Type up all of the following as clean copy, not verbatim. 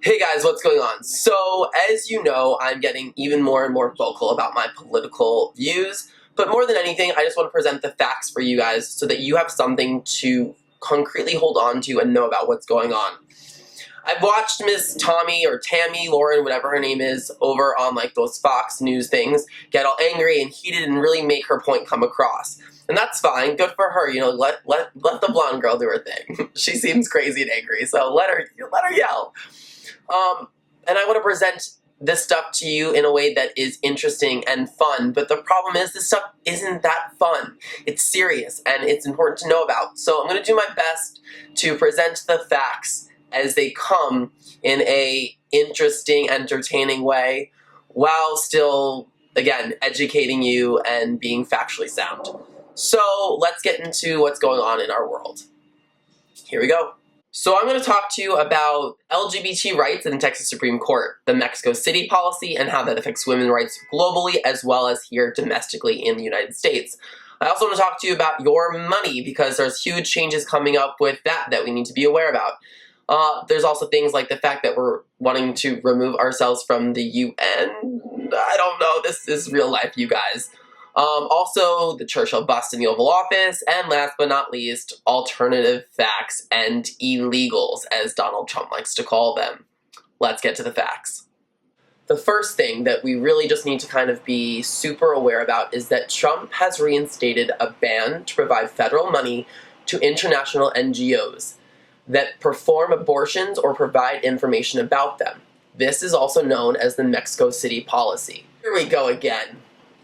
Hey guys, what's going on? So, as you know, I'm getting even more and more vocal about my political views, but more than anything, I just want to present the facts for you guys so that you have something to concretely hold on to and know about what's going on. I've watched Miss Tommy or Tammy, Lauren, whatever her name is, over on like those Fox News things, get all angry and heated and really make her point come across. And that's fine, good for her, let the blonde girl do her thing. She seems crazy and angry, so let her yell. And I want to present this stuff to you in a way that is interesting and fun, but the problem is this stuff isn't that fun. It's serious, and it's important to know about. So I'm going to do my best to present the facts as they come in a interesting, entertaining way, while still, again, educating you and being factually sound. So let's get into what's going on in our world. Here we go. So I'm going to talk to you about LGBT rights in the Texas Supreme Court, the Mexico City policy, and how that affects women's rights globally as well as here domestically in the United States. I also want to talk to you about your money because there's huge changes coming up with that we need to be aware about. There's also things like the fact that we're wanting to remove ourselves from the UN. I don't know, this is real life, you guys. Also, the Churchill bust in the Oval Office, and last but not least, alternative facts and illegals, as Donald Trump likes to call them. Let's get to the facts. The first thing that we really just need to kind of be super aware about is that Trump has reinstated a ban to provide federal money to international NGOs that perform abortions or provide information about them. This is also known as the Mexico City policy. Here we go again.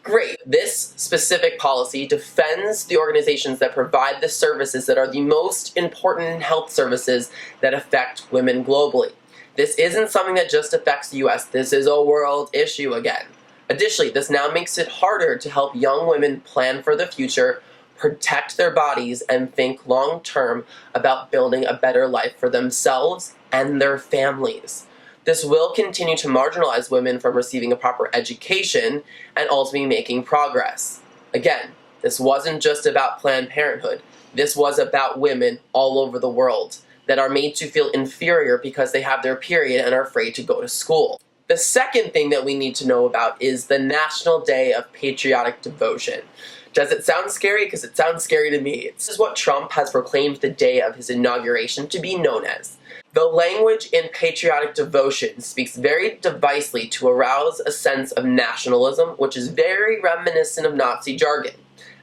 Great. This specific policy defends the organizations that provide the services that are the most important health services that affect women globally. This isn't something that just affects the US, this is a world issue again. Additionally, this now makes it harder to help young women plan for the future, protect their bodies, and think long-term about building a better life for themselves and their families. This will continue to marginalize women from receiving a proper education and ultimately making progress. Again, this wasn't just about Planned Parenthood. This was about women all over the world that are made to feel inferior because they have their period and are afraid to go to school. The second thing that we need to know about is the National Day of Patriotic Devotion. Does it sound scary? Because it sounds scary to me. This is what Trump has proclaimed the day of his inauguration to be known as. The language in patriotic devotion speaks very devisely to arouse a sense of nationalism, which is very reminiscent of Nazi jargon.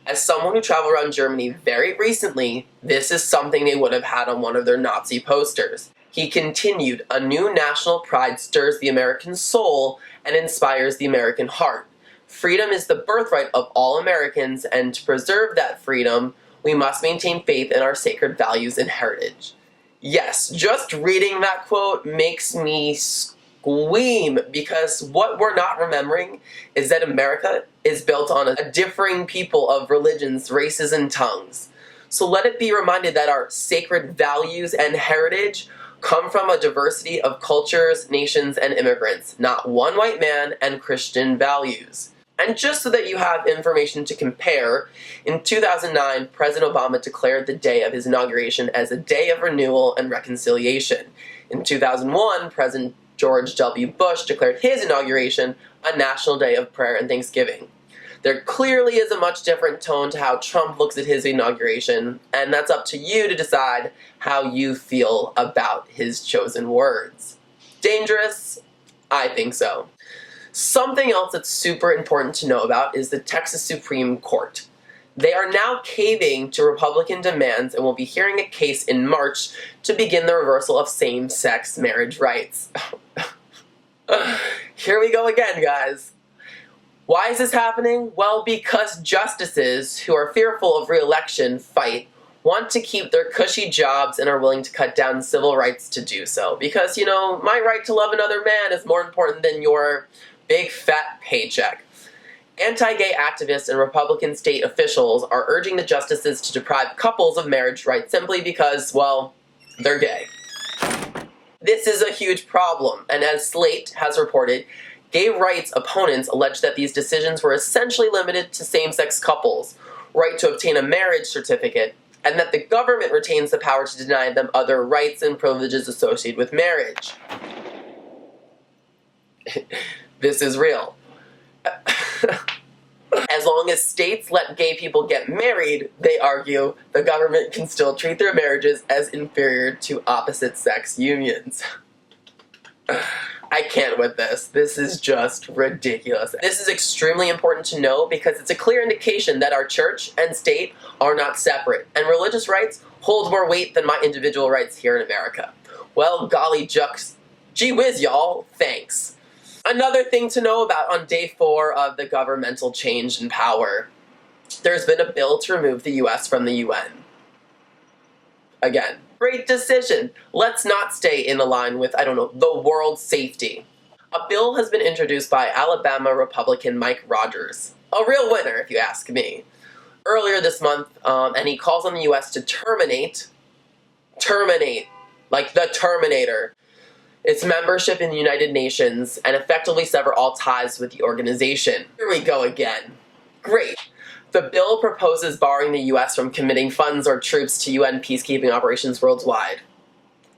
As someone who traveled around Germany very recently, this is something they would have had on one of their Nazi posters. He continued, "A new national pride stirs the American soul and inspires the American heart. Freedom is the birthright of all Americans, and to preserve that freedom, we must maintain faith in our sacred values and heritage." Yes, just reading that quote makes me scream, because what we're not remembering is that America is built on a differing people of religions, races, and tongues. So let it be reminded that our sacred values and heritage come from a diversity of cultures, nations, and immigrants, not one white man and Christian values. And just so that you have information to compare, in 2009, President Obama declared the day of his inauguration as a day of renewal and reconciliation. In 2001, President George W. Bush declared his inauguration a national day of prayer and thanksgiving. There clearly is a much different tone to how Trump looks at his inauguration, and that's up to you to decide how you feel about his chosen words. Dangerous? I think so. Something else that's super important to know about is the Texas Supreme Court. They are now caving to Republican demands and will be hearing a case in March to begin the reversal of same-sex marriage rights. Here we go again, guys. Why is this happening? Well, because justices who are fearful of re-election want to keep their cushy jobs and are willing to cut down civil rights to do so. Because, my right to love another man is more important than your big fat paycheck. Anti-gay activists and Republican state officials are urging the justices to deprive couples of marriage rights simply because, well, they're gay. This is a huge problem, and as Slate has reported, gay rights opponents allege that these decisions were essentially limited to same-sex couples' right to obtain a marriage certificate, and that the government retains the power to deny them other rights and privileges associated with marriage. This is real. As long as states let gay people get married, they argue, the government can still treat their marriages as inferior to opposite-sex unions. I can't with this. This is just ridiculous. This is extremely important to know because it's a clear indication that our church and state are not separate, and religious rights hold more weight than my individual rights here in America. Well, golly jucks. Gee whiz, y'all. Thanks. Another thing to know about on day 4 of the governmental change in power. There's been a bill to remove the US from the UN. Again, great decision. Let's not stay in line with, the world's safety. A bill has been introduced by Alabama Republican Mike Rogers. A real winner, if you ask me. Earlier this month, and he calls on the US to terminate, like the Terminator, its membership in the United Nations, and effectively sever all ties with the organization. Here we go again. Great. The bill proposes barring the US from committing funds or troops to UN peacekeeping operations worldwide.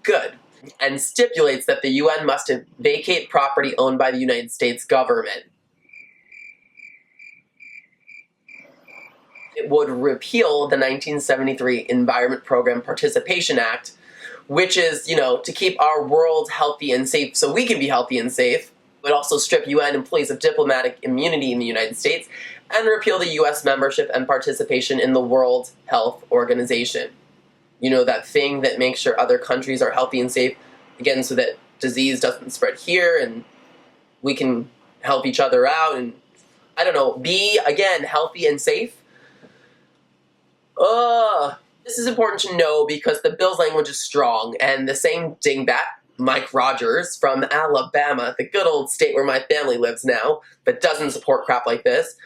Good. And stipulates that the UN must vacate property owned by the United States government. It would repeal the 1973 Environment Program Participation Act, which is, to keep our world healthy and safe so we can be healthy and safe, but also strip UN employees of diplomatic immunity in the United States, and repeal the US membership and participation in the World Health Organization. That thing that makes sure other countries are healthy and safe, again, so that disease doesn't spread here, and we can help each other out, and, be, again, healthy and safe. This is important to know because the bill's language is strong, and the same dingbat, Mike Rogers from Alabama, the good old state where my family lives now, that doesn't support crap like this,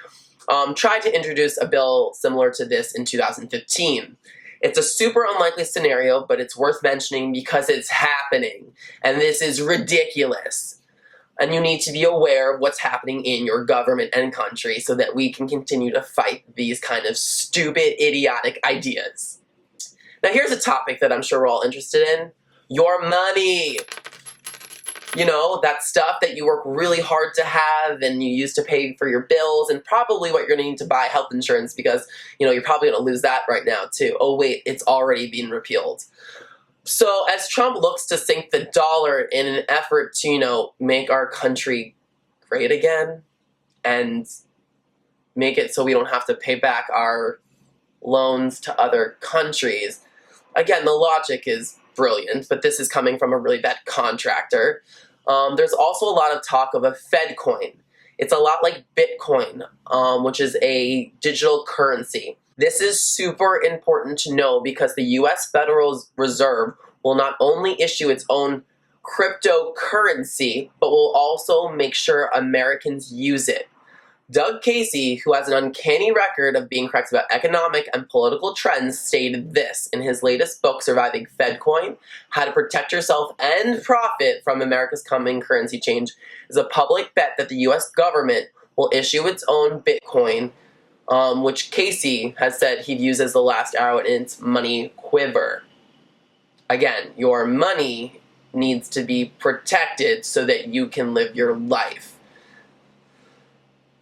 tried to introduce a bill similar to this in 2015. It's a super unlikely scenario, but it's worth mentioning because it's happening, and this is ridiculous. And you need to be aware of what's happening in your government and country so that we can continue to fight these kind of stupid, idiotic ideas. Now here's a topic that I'm sure we're all interested in. Your money. That stuff that you work really hard to have and you use to pay for your bills, and probably what you're going to need to buy health insurance because, you're probably going to lose that right now too. Oh wait, it's already been repealed. So as Trump looks to sink the dollar in an effort to, make our country great again and make it so we don't have to pay back our loans to other countries, again, the logic is brilliant, but this is coming from a really bad contractor. There's also a lot of talk of a Fed coin. It's a lot like Bitcoin, which is a digital currency. This is super important to know because the US Federal Reserve will not only issue its own cryptocurrency, but will also make sure Americans use it. Doug Casey, who has an uncanny record of being correct about economic and political trends, stated this in his latest book, Surviving FedCoin: How to Protect Yourself and Profit from America's Coming Currency Change. Is a public bet that the US government will issue its own Bitcoin, which Casey has said he'd use as the last arrow in its money quiver. Again, your money needs to be protected so that you can live your life.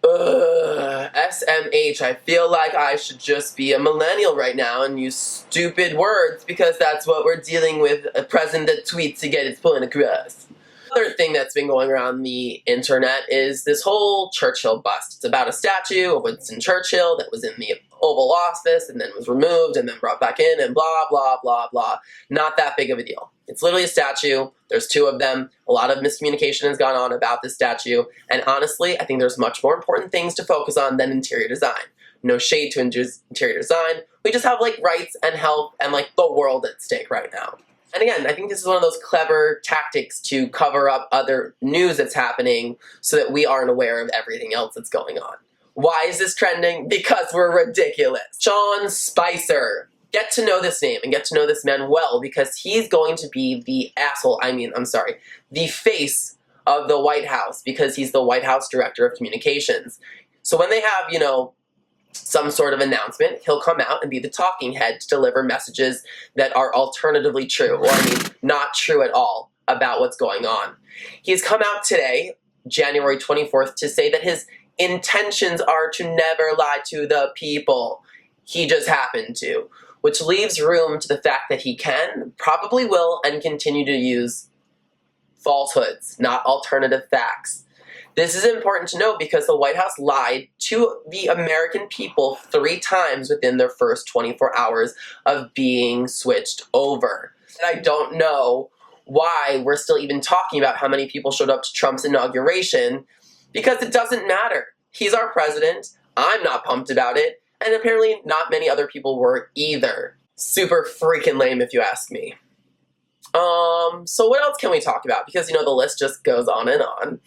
SMH, I feel like I should just be a millennial right now and use stupid words because that's what we're dealing with, a president that tweets to get its point across. Another thing that's been going around the internet is this whole Churchill bust. It's about a statue of Winston Churchill that was in the Oval Office and then was removed and then brought back in and blah, blah, blah, blah. Not that big of a deal. It's literally a statue. There's 2 of them. A lot of miscommunication has gone on about this statue. And honestly, I think there's much more important things to focus on than interior design. No shade to interior design. We just have rights and health and the world at stake right now. And again, I think this is one of those clever tactics to cover up other news that's happening so that we aren't aware of everything else that's going on. Why is this trending? Because we're ridiculous. Sean Spicer. Get to know this name and get to know this man well because he's going to be the the face of the White House because he's the White House Director of Communications. So when they have, some sort of announcement, he'll come out and be the talking head to deliver messages that are alternatively true, or not true at all about what's going on. He's come out today January 24th to say that his intentions are to never lie to the people. He just happened to, which leaves room to the fact that he can, probably will, and continue to use falsehoods, not alternative facts. This is important to note because the White House lied to the American people 3 times within their first 24 hours of being switched over. And I don't know why we're still even talking about how many people showed up to Trump's inauguration, because it doesn't matter. He's our president. I'm not pumped about it. And apparently not many other people were either. Super freaking lame if you ask me. So what else can we talk about? Because, the list just goes on and on.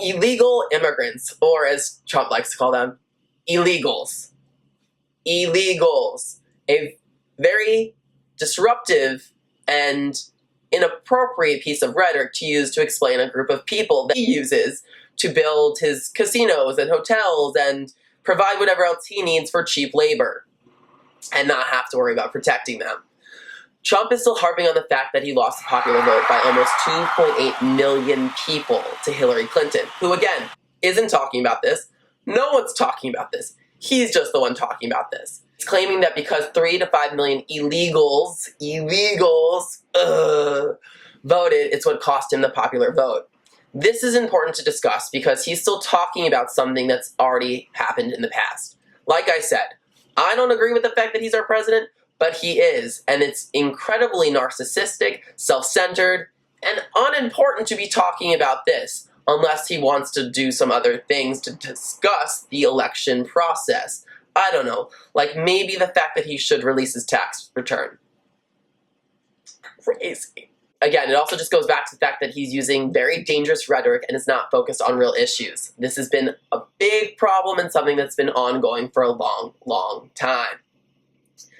Illegal immigrants, or as Trump likes to call them, illegals. Illegals. A very disruptive and inappropriate piece of rhetoric to use to explain a group of people that he uses to build his casinos and hotels and provide whatever else he needs for cheap labor and not have to worry about protecting them. Trump is still harping on the fact that he lost the popular vote by almost 2.8 million people to Hillary Clinton, who, again, isn't talking about this. No one's talking about this. He's just the one talking about this. He's claiming that because 3 to 5 million illegals voted, it's what cost him the popular vote. This is important to discuss because he's still talking about something that's already happened in the past. Like I said, I don't agree with the fact that he's our president, but he is, and it's incredibly narcissistic, self-centered, and unimportant to be talking about this unless he wants to do some other things to discuss the election process. I don't know, like maybe the fact that he should release his tax return. Crazy. Again, it also just goes back to the fact that he's using very dangerous rhetoric and is not focused on real issues. This has been a big problem and something that's been ongoing for a long, long time.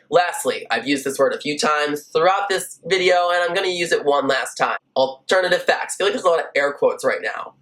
Lastly, I've used this word a few times throughout this video, and I'm going to use it one last time. Alternative facts. I feel like there's a lot of air quotes right now.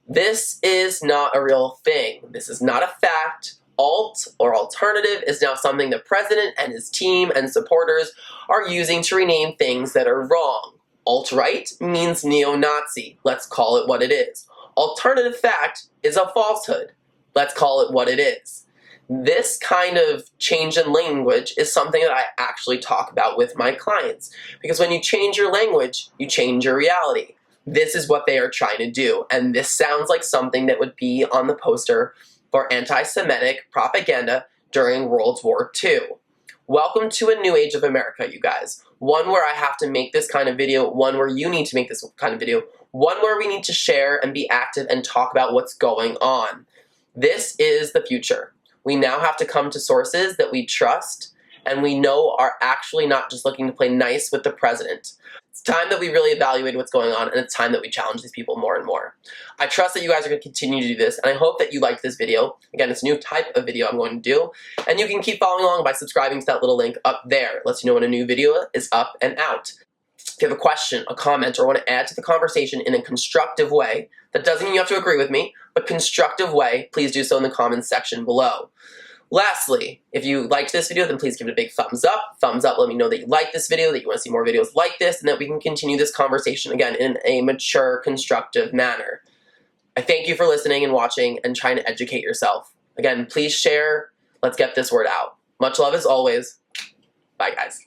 This is not a real thing. This is not a fact. Alt or alternative is now something the president and his team and supporters are using to rename things that are wrong. Alt-right means neo-Nazi. Let's call it what it is. Alternative fact is a falsehood. Let's call it what it is. This kind of change in language is something that I actually talk about with my clients. Because when you change your language, you change your reality. This is what they are trying to do. And this sounds like something that would be on the poster for anti-Semitic propaganda during World War II. Welcome to a new age of America, you guys. One where I have to make this kind of video, one where you need to make this kind of video, one where we need to share and be active and talk about what's going on. This is the future. We now have to come to sources that we trust and we know are actually not just looking to play nice with the president. It's time that we really evaluate what's going on, and it's time that we challenge these people more and more. I trust that you guys are going to continue to do this, and I hope that you liked this video. Again, it's a new type of video I'm going to do, and you can keep following along by subscribing to that little link up there. It lets you know when a new video is up and out. If you have a question, a comment, or want to add to the conversation in a constructive way, that doesn't mean you have to agree with me, but constructive way, please do so in the comments section below. Lastly, if you liked this video, then please give it a big thumbs up. Thumbs up, let me know that you like this video, that you want to see more videos like this, and that we can continue this conversation, again, in a mature, constructive manner. I thank you for listening and watching and trying to educate yourself. Again, please share. Let's get this word out. Much love as always. Bye, guys.